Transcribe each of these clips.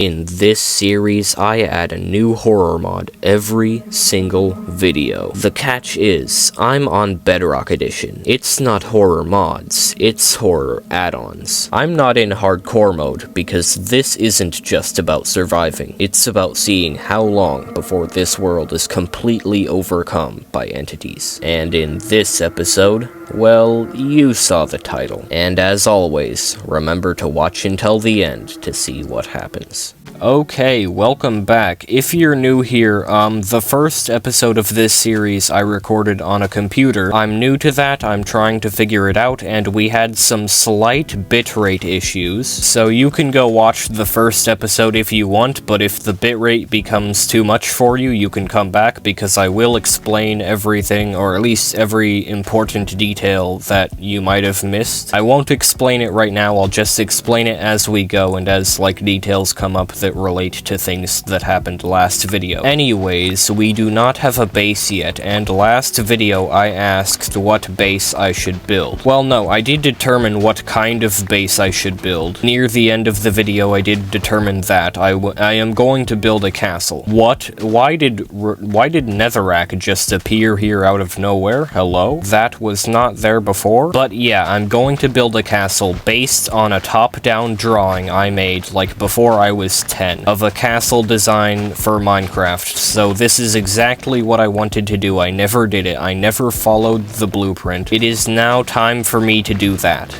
In this series, I add a new horror mod every single video. The catch is, I'm on Bedrock Edition. It's not horror mods, it's horror add-ons. I'm not in hardcore mode, because this isn't just about surviving. It's about seeing how long before this world is completely overcome by entities. And in this episode, well, you saw the title. And as always, remember to watch until the end to see what happens. Okay, welcome back. If you're new here, the first episode of this series I recorded on a computer. I'm new to that, I'm trying to figure it out, and we had some slight bitrate issues, so you can go watch the first episode if you want, but if the bitrate becomes too much for you, you can come back, because I will explain everything, or at least every important detail that you might have missed. I won't explain it right now, I'll just explain it as we go, and as, details come up that relate to things that happened last video. Anyways, we do not have a base yet, and last video I asked what base I should build. Well, no, I did determine what kind of base I should build. Near the end of the video, I did determine that I am going to build a castle. What? Why did Netherrack just appear here out of nowhere? Hello? That was not there before? But yeah, I'm going to build a castle based on a top-down drawing I made, before I was 10, of a castle design for Minecraft, so this is exactly what I wanted to do. I never did it. I never followed the blueprint. It is now time for me to do that.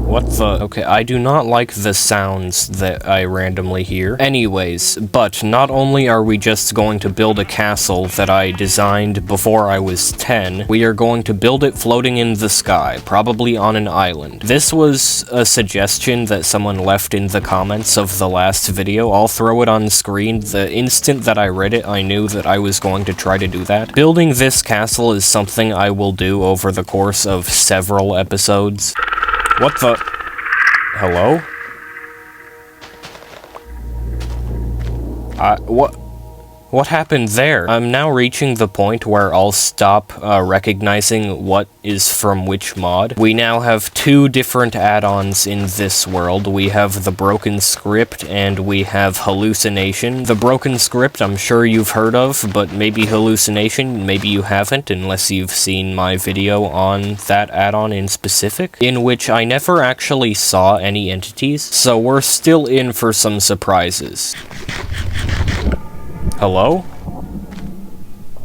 What the? Okay, I do not like the sounds that I randomly hear. Anyways, but not only are we just going to build a castle that I designed before I was 10, we are going to build it floating in the sky, probably on an island. This was a suggestion that someone left in the comments of the last video. I'll throw it on screen. The instant that I read it, I knew that I was going to try to do that. Building this castle is something I will do over the course of several episodes. What the? Hello? What happened there? I'm now reaching the point where I'll stop recognizing what is from which mod. We now have two different add-ons in this world. We have the Broken Script and we have Hallucination. The Broken Script I'm sure you've heard of, but maybe Hallucination, maybe you haven't, unless you've seen my video on that add-on in specific, in which I never actually saw any entities, so we're still in for some surprises. Hello?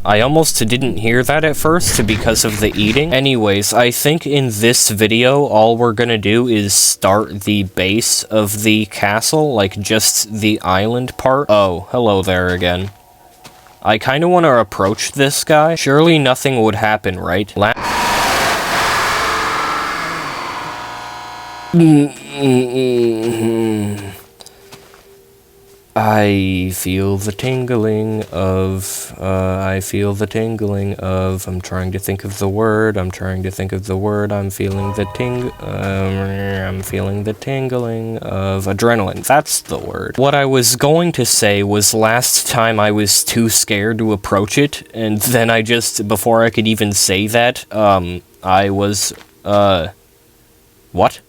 I almost didn't hear that at first because of the eating. Anyways, I think in this video, all we're gonna do is start the base of the castle, just the island part. Oh, hello there again. I kinda wanna approach this guy. Surely nothing would happen, right? I feel the tingling of, I'm trying to think of the word, I'm feeling the tingling of adrenaline, that's the word. What I was going to say was last time I was too scared to approach it, and then before I could even say that, I was, what?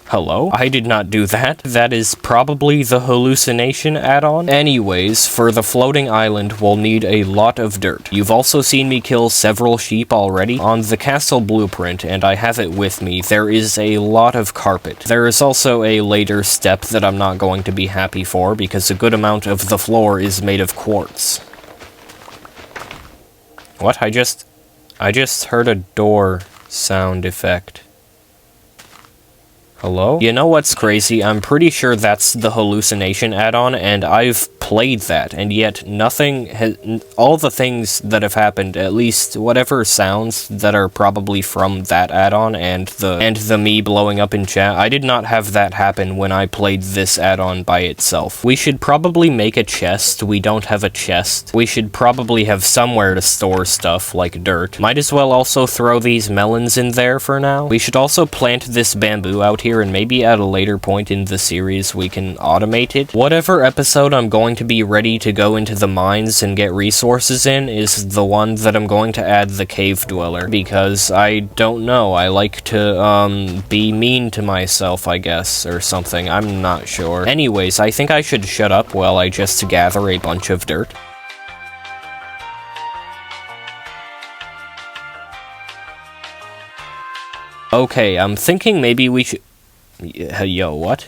Hello? I did not do that. That is probably the Hallucination add-on. Anyways, for the floating island, we'll need a lot of dirt. You've also seen me kill several sheep already. On the castle blueprint, and I have it with me, there is a lot of carpet. There is also a later step that I'm not going to be happy for, because a good amount of the floor is made of quartz. What? I just heard a door sound effect. Hello? You know what's crazy? I'm pretty sure that's the Hallucination add-on, and I've played that, and yet nothing has... all the things that have happened, at least whatever sounds that are probably from that add-on, and the me blowing up in chat, I did not have that happen when I played this add-on by itself. We should probably make a chest. We don't have a chest. We should probably have somewhere to store stuff, like dirt. Might as well also throw these melons in there for now. We should also plant this bamboo out here here, and maybe at a later point in the series we can automate it. Whatever episode I'm going to be ready to go into the mines and get resources in is the one that I'm going to add the cave dweller, because I don't know, I like to, be mean to myself, I guess, or something, I'm not sure. Anyways, I think I should shut up while I just gather a bunch of dirt. Okay, I'm thinking maybe we should... Yo, what?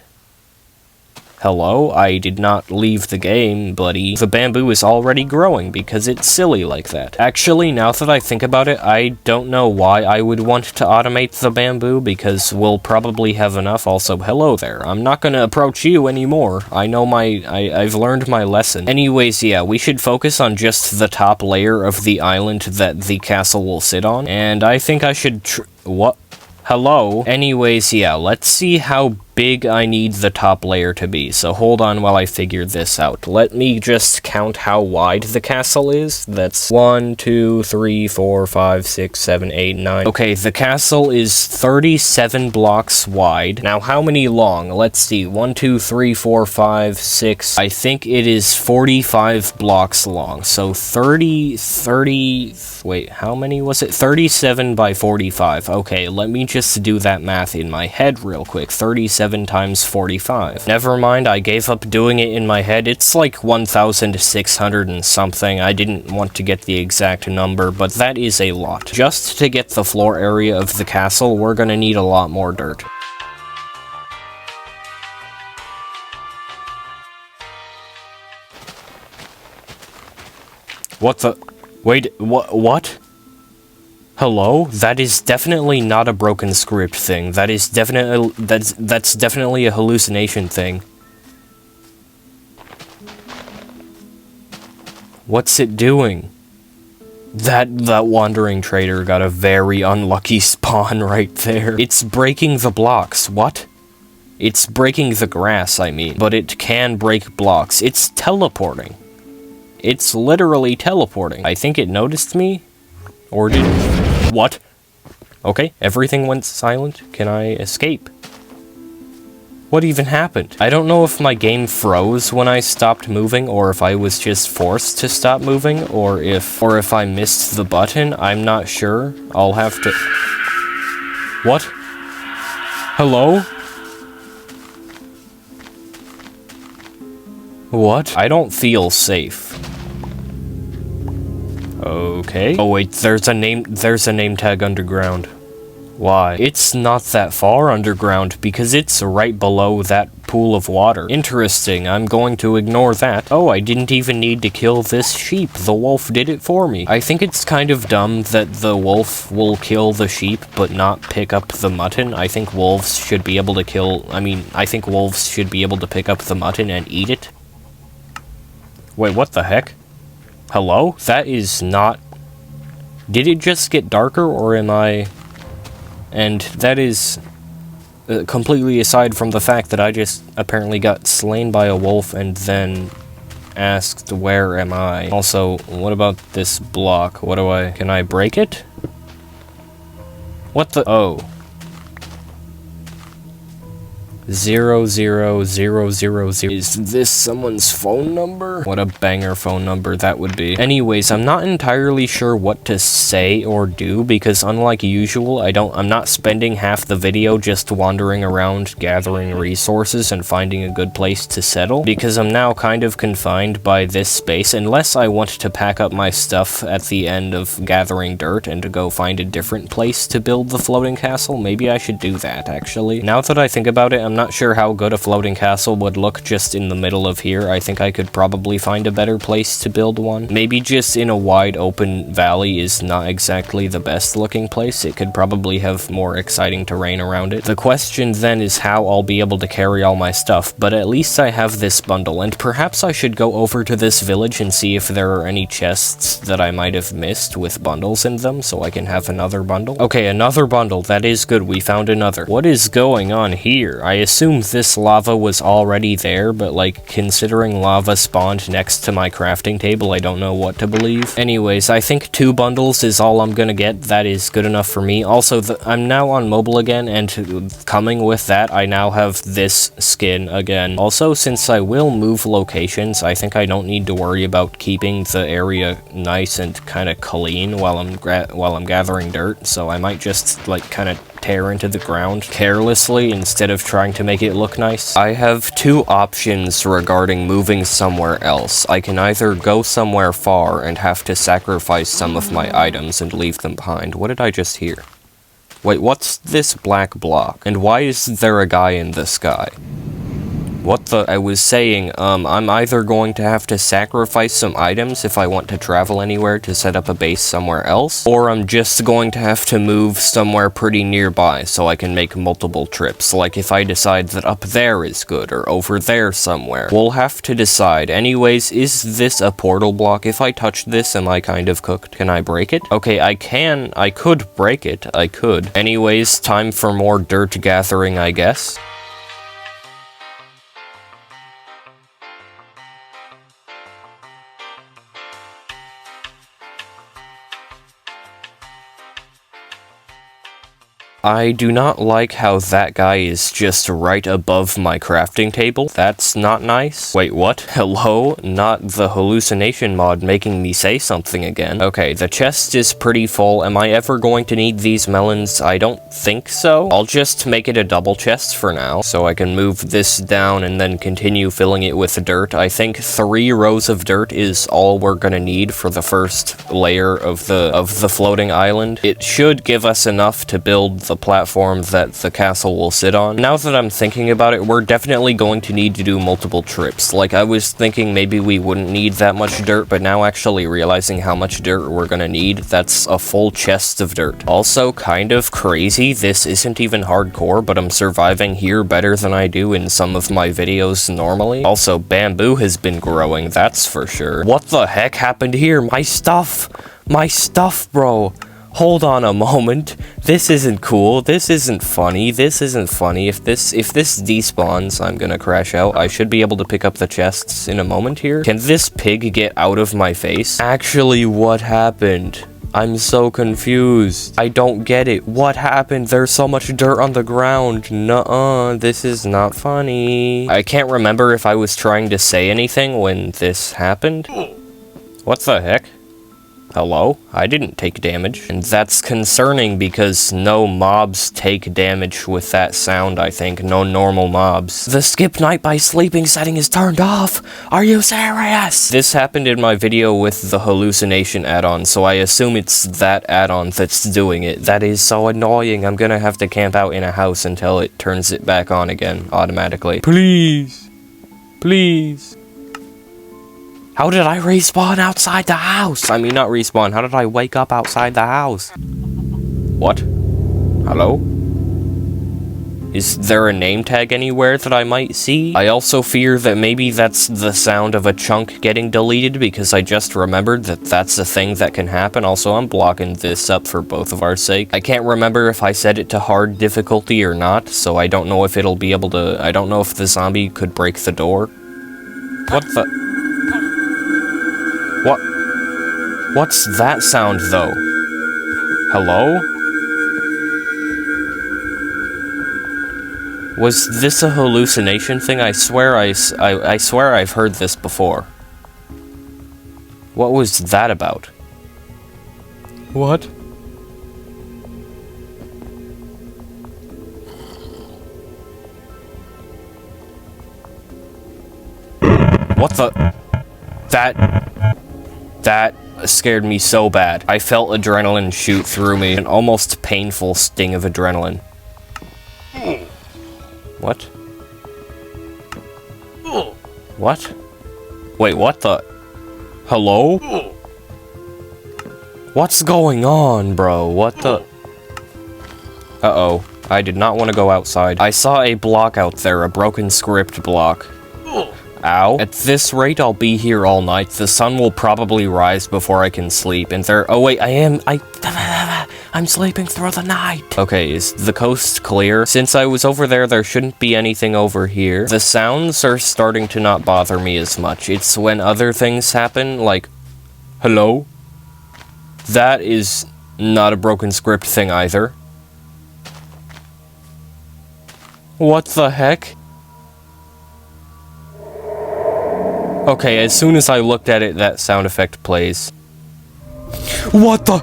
Hello? I did not leave the game, buddy. The bamboo is already growing because it's silly like that. Actually, now that I think about it, I don't know why I would want to automate the bamboo, because we'll probably have enough. Also, hello there. I'm not gonna approach you anymore. I know I've learned my lesson. Anyways, yeah, we should focus on just the top layer of the island that the castle will sit on, and I think I should what? Hello? Anyways, yeah, let's see how big I need the top layer to be, so hold on while I figure this out. Let me just count how wide the castle is. That's 1, 2, 3, 4, 5, 6, 7, 8, 9. Okay, the castle is 37 blocks wide. Now, how many long? Let's see, 1, 2, 3, 4, 5, 6. I think it is 45 blocks long, so 30... Wait, how many was it? 37 by 45. Okay, let me just do that math in my head real quick. 37 times 45. Never mind, I gave up doing it in my head. It's like 1,600 and something. I didn't want to get the exact number, but that is a lot. Just to get the floor area of the castle, we're gonna need a lot more dirt. What the... Wait, what? Hello? That is definitely not a broken script thing. That is definitely... That's definitely a hallucination thing. What's it doing? That wandering trader got a very unlucky spawn right there. It's breaking the blocks. What? It's breaking the grass, I mean. But it can break blocks. It's teleporting. It's literally teleporting. I think it noticed me? Or did it? What? Okay, everything went silent. Can I escape? What even happened? I don't know if my game froze when I stopped moving, or if I was just forced to stop moving, or if I missed the button. I'm not sure. I'll have to... What? Hello? What? I don't feel safe. Okay. Oh wait, there's a name tag underground. Why? It's not that far underground, because it's right below that pool of water. Interesting, I'm going to ignore that. Oh, I didn't even need to kill this sheep. The wolf did it for me. I think it's kind of dumb that the wolf will kill the sheep, but not pick up the mutton. I think wolves should be able to I think wolves should be able to pick up the mutton and eat it. Wait, what the heck? Hello? That is not... Did it just get darker, or am I... And that is... completely aside from the fact that I just apparently got slain by a wolf and then asked, where am I? Also, what about this block? What do I... Can I break it? What the... Oh. 00000. Is this someone's phone number? What a banger phone number that would be. Anyways, I'm not entirely sure what to say or do, because unlike usual, I'm not spending half the video just wandering around gathering resources and finding a good place to settle, because I'm now kind of confined by this space, unless I want to pack up my stuff at the end of gathering dirt and to go find a different place to build the floating castle. Maybe I should do that, actually. Now that I think about it, I'm not sure how good a floating castle would look just in the middle of here. I think I could probably find a better place to build one. Maybe just in a wide open valley is not exactly the best looking place. It could probably have more exciting terrain around it. The question then is how I'll be able to carry all my stuff, but at least I have this bundle, and perhaps I should go over to this village and see if there are any chests that I might have missed with bundles in them, so I can have another bundle. Okay, another bundle. That is good. We found another. What is going on here? I assume this lava was already there, but like, considering lava spawned next to my crafting table, I don't know what to believe. Anyways, I think 2 bundles is all I'm gonna get. That is good enough for me. Also, I'm now on mobile again, and coming with that, I now have this skin again. Also, since I will move locations, I think I don't need to worry about keeping the area nice and kind of clean while I'm gathering dirt, so I might just, like, kind of tear into the ground carelessly instead of trying to make it look nice. I have 2 options regarding moving somewhere else. I can either go somewhere far and have to sacrifice some of my items and leave them behind. What did I just hear? Wait, what's this black block? And why is there a guy in the sky? What the? I was saying, I'm either going to have to sacrifice some items if I want to travel anywhere to set up a base somewhere else, or I'm just going to have to move somewhere pretty nearby so I can make multiple trips, like if I decide that up there is good, or over there somewhere. We'll have to decide. Anyways, is this a portal block? If I touch this, am I kind of cooked? Can I break it? Okay, I could break it. I could. Anyways, time for more dirt gathering, I guess. I do not like how that guy is just right above my crafting table. That's not nice. Wait, what? Hello? Not the hallucination mod making me say something again. Okay, the chest is pretty full. Am I ever going to need these melons? I don't think so. I'll just make it a double chest for now, so I can move this down and then continue filling it with dirt. I think 3 rows of dirt is all we're gonna need for the first layer of the floating island. It should give us enough to build the platform that the castle will sit on. Now that I'm thinking about it, we're definitely going to need to do multiple trips. Like, I was thinking maybe we wouldn't need that much dirt, but now actually realizing how much dirt we're gonna need, that's a full chest of dirt. Also, kind of crazy, this isn't even hardcore, but I'm surviving here better than I do in some of my videos normally. Also, bamboo has been growing, that's for sure. What the heck happened here? My stuff! My stuff, bro! Hold on a moment. This isn't cool. This isn't funny. This isn't funny. If this despawns, I'm gonna crash out. I should be able to pick up the chests in a moment here. Can this pig get out of my face? Actually, what happened? I'm so confused. I don't get it. What happened? There's so much dirt on the ground. Nuh-uh. This is not funny. I can't remember if I was trying to say anything when this happened. What the heck? Hello? I didn't take damage. And that's concerning because no mobs take damage with that sound, I think. No normal mobs. The skip night by sleeping setting is turned off! Are you serious? This happened in my video with the hallucination add-on, so I assume it's that add-on that's doing it. That is so annoying. I'm gonna have to camp out in a house until it turns it back on again, automatically. Please. Please. How did I respawn outside the house? I mean, not respawn. How did I wake up outside the house? What? Hello? Is there a name tag anywhere that I might see? I also fear that maybe that's the sound of a chunk getting deleted because I just remembered that that's a thing that can happen. Also, I'm blocking this up for both of our sake. I can't remember if I set it to hard difficulty or not, so I don't know if it'll be able to... I don't know if the zombie could break the door. What the... What's that sound, though? Hello? Was this a hallucination thing? I swear I swear I've heard this before. What was that about? What? What the... That scared me so bad. I felt adrenaline shoot through me. An almost painful sting of adrenaline. What? What? Wait, what the... Hello? What's going on, bro? What the... Uh-oh. I did not want to go outside. I saw a block out there, a broken script block. Ow. At this rate, I'll be here all night. The sun will probably rise before I can sleep, and there- Oh wait, I'm sleeping through the night. Okay, is the coast clear? Since I was over there, there shouldn't be anything over here. The sounds are starting to not bother me as much. It's when other things happen, like, hello? That is not a broken script thing either. What the heck? Okay, as soon as I looked at it, that sound effect plays. What the?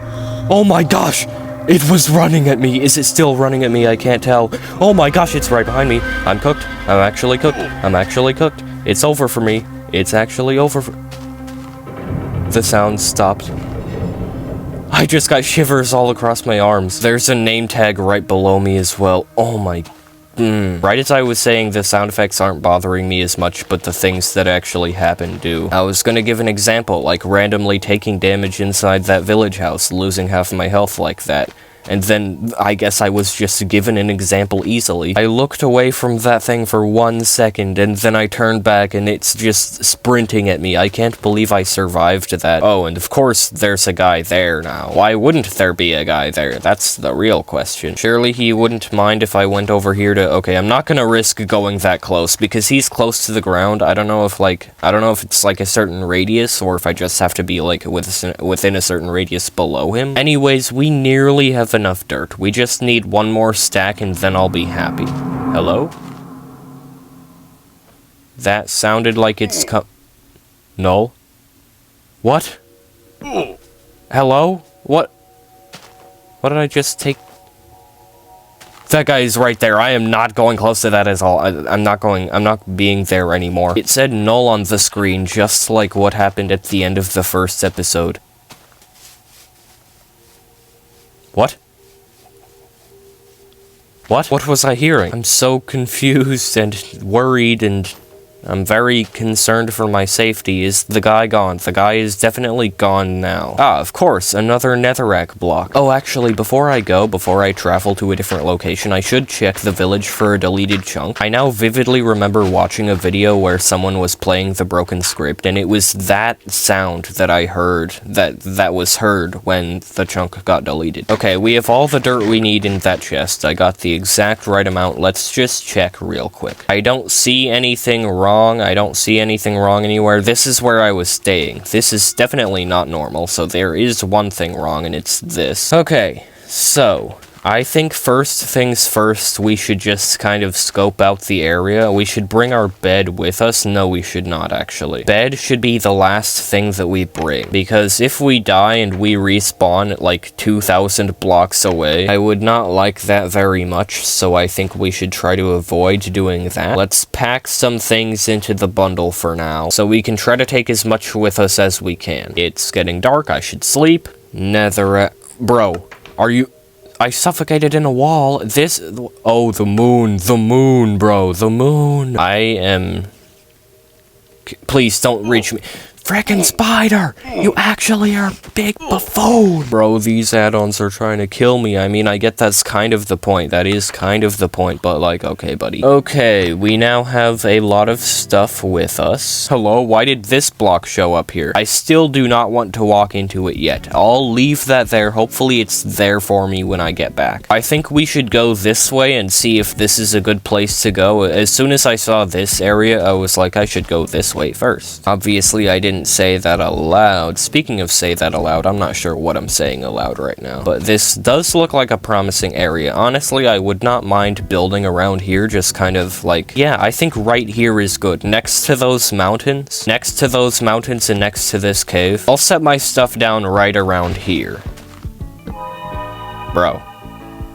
Oh my gosh! It was running at me. Is it still running at me? I can't tell. Oh my gosh, it's right behind me. I'm cooked. I'm actually cooked. I'm actually cooked. It's over for me. It's actually over for... The sound stopped. I just got shivers all across my arms. There's a name tag right below me as well. Oh my... Right as I was saying, the sound effects aren't bothering me as much, but the things that actually happen do. I was gonna give an example, like randomly taking damage inside that village house, losing half of my health like that. And then, I guess I was just given an example easily. I looked away from that thing for 1 second, and then I turned back, and it's just sprinting at me. I can't believe I survived that. Oh, and of course, there's a guy there now. Why wouldn't there be a guy there? That's the real question. Surely he wouldn't mind if I went over here to... Okay, I'm not gonna risk going that close, because he's close to the ground. I don't know if it's like a certain radius, or if I just have to be, like, within a certain radius below him. Anyways, we nearly have enough dirt. We just need one more stack and then I'll be happy. Hello? That sounded like it's No. What? Hello? What did I just take? That guy is right there. I am not going close to that at all. I'm not being there anymore. It said null on the screen, just like what happened at the end of the first episode. What? What was I hearing? I'm so confused and worried, and I'm very concerned for my safety. Is the guy gone? The guy is definitely gone now. Ah, of course, another netherrack block. Oh, actually, before I travel to a different location, I should check the village for a deleted chunk. I now vividly remember watching a video where someone was playing the broken script, and it was that sound that I heard, that was heard when the chunk got deleted. Okay, we have all the dirt we need in that chest. I got the exact right amount. Let's just check real quick. I don't see anything wrong. I don't see anything wrong anywhere. This is where I was staying. This is definitely not normal, so there is one thing wrong, and it's this. Okay, so... I think first things first, we should just kind of scope out the area. We should bring our bed with us. No, we should not, actually. Bed should be the last thing that we bring, because if we die and we respawn like 2,000 blocks away, I would not like that very much, so I think we should try to avoid doing that. Let's pack some things into the bundle for now, so we can try to take as much with us as we can. It's getting dark, I should sleep. Bro, are you... I suffocated in a wall. Oh, the moon, bro, the moon. I am... Please don't reach me. Frickin' spider! You actually are a big buffoon! Bro, these add-ons are trying to kill me. I mean, I get that's kind of the point. That is kind of the point, but like, okay, buddy. Okay, we now have a lot of stuff with us. Hello, why did this block show up here? I still do not want to walk into it yet. I'll leave that there. Hopefully it's there for me when I get back. I think we should go this way and see if this is a good place to go. As soon as I saw this area, I was like, I should go this way first. Obviously, I didn't say that aloud. Speaking of say that aloud, I'm not sure what I'm saying aloud right now, but this does look like a promising area. Honestly, I would not mind building around here, just kind of like, yeah, I think right here is good. Next to those mountains and next to this cave. I'll set my stuff down right around here. Bro.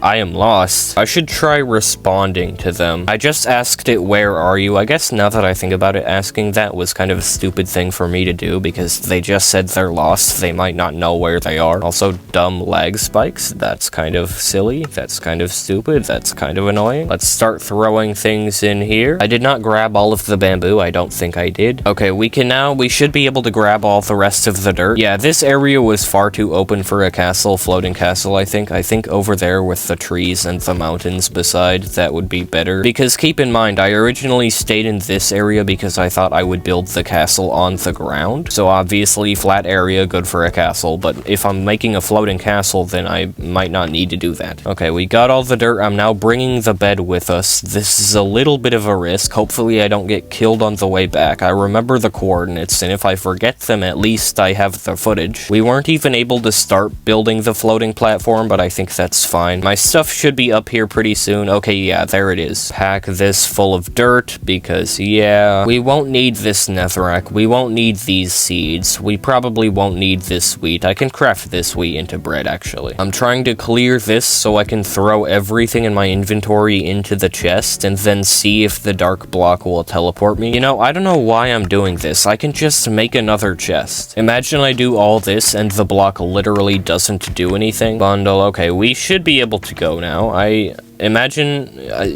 I am lost. I should try responding to them. I just asked it, where are you? I guess now that I think about it, asking that was kind of a stupid thing for me to do because they just said they're lost. They might not know where they are. Also, dumb lag spikes. That's kind of silly. That's kind of stupid. That's kind of annoying. Let's start throwing things in here. I did not grab all of the bamboo. I don't think I did. Okay, we should be able to grab all the rest of the dirt. Yeah, this area was far too open for a castle, floating castle, I think. I think over there with the trees and the mountains beside, that would be better. Because keep in mind, I originally stayed in this area because I thought I would build the castle on the ground. So obviously, flat area, good for a castle, but if I'm making a floating castle, then I might not need to do that. Okay, we got all the dirt. I'm now bringing the bed with us. This is a little bit of a risk. Hopefully I don't get killed on the way back. I remember the coordinates, and if I forget them, at least I have the footage. We weren't even able to start building the floating platform, but I think that's fine. My stuff should be up here pretty soon. Okay, yeah, there it is. Pack this full of dirt, because, yeah, we won't need this netherrack. We won't need these seeds. We probably won't need this wheat. I can craft this wheat into bread, actually. I'm trying to clear this so I can throw everything in my inventory into the chest, and then see if the dark block will teleport me. You know, I don't know why I'm doing this. I can just make another chest. Imagine I do all this, and the block literally doesn't do anything. Bundle, okay, we should be able to go now.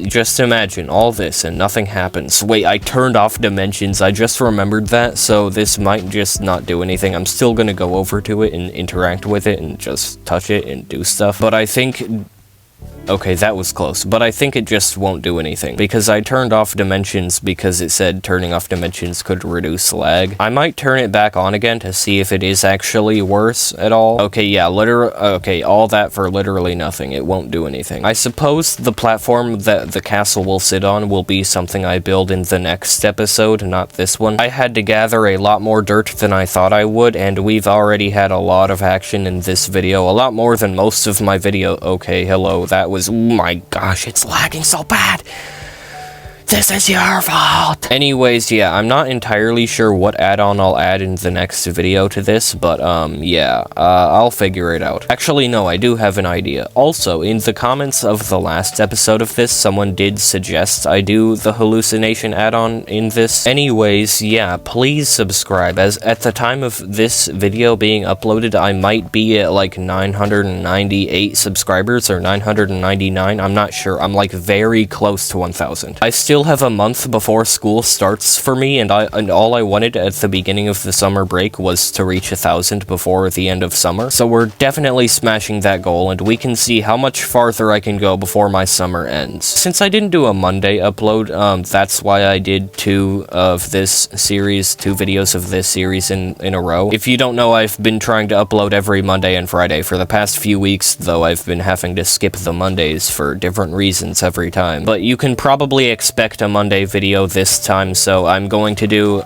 Just imagine all this and nothing happens. Wait, I turned off dimensions. I just remembered that, so this might just not do anything. I'm still gonna go over to it and interact with it and just touch it and do stuff. But I think... Okay, that was close, but I think it just won't do anything, because I turned off dimensions because it said turning off dimensions could reduce lag. I might turn it back on again to see if it is actually worse at all. Okay, yeah, okay, all that for literally nothing. It won't do anything. I suppose the platform that the castle will sit on will be something I build in the next episode, not this one. I had to gather a lot more dirt than I thought I would, and we've already had a lot of action in this video, a lot more than most of my video. Okay, hello, that was... Oh my gosh, it's lagging so bad. This is your fault. Anyways, yeah, I'm not entirely sure what add-on I'll add in the next video to this, but, yeah, I'll figure it out. Actually, no, I do have an idea. Also, in the comments of the last episode of this, someone did suggest I do the hallucination add-on in this. Anyways, yeah, please subscribe, as at the time of this video being uploaded, I might be at, like, 998 subscribers, or 999, I'm not sure. I'm, like, very close to 1,000. I still have a month before school starts for me, and all I wanted at the beginning of the summer break was to reach 1,000 before the end of summer. So we're definitely smashing that goal, and we can see how much farther I can go before my summer ends. Since I didn't do a Monday upload, that's why I did two videos of this series in a row. If you don't know, I've been trying to upload every Monday and Friday for the past few weeks, though I've been having to skip the Mondays for different reasons every time. But you can probably expect a Monday video this time, so I'm going to do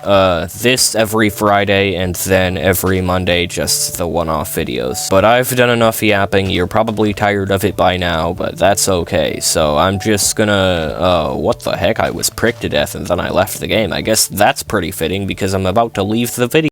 this every Friday and then every Monday just the one-off videos. But I've done enough yapping. You're probably tired of it by now, but that's okay. So I'm just gonna what the heck, I was pricked to death and then I left the game. I guess that's pretty fitting because I'm about to leave the video.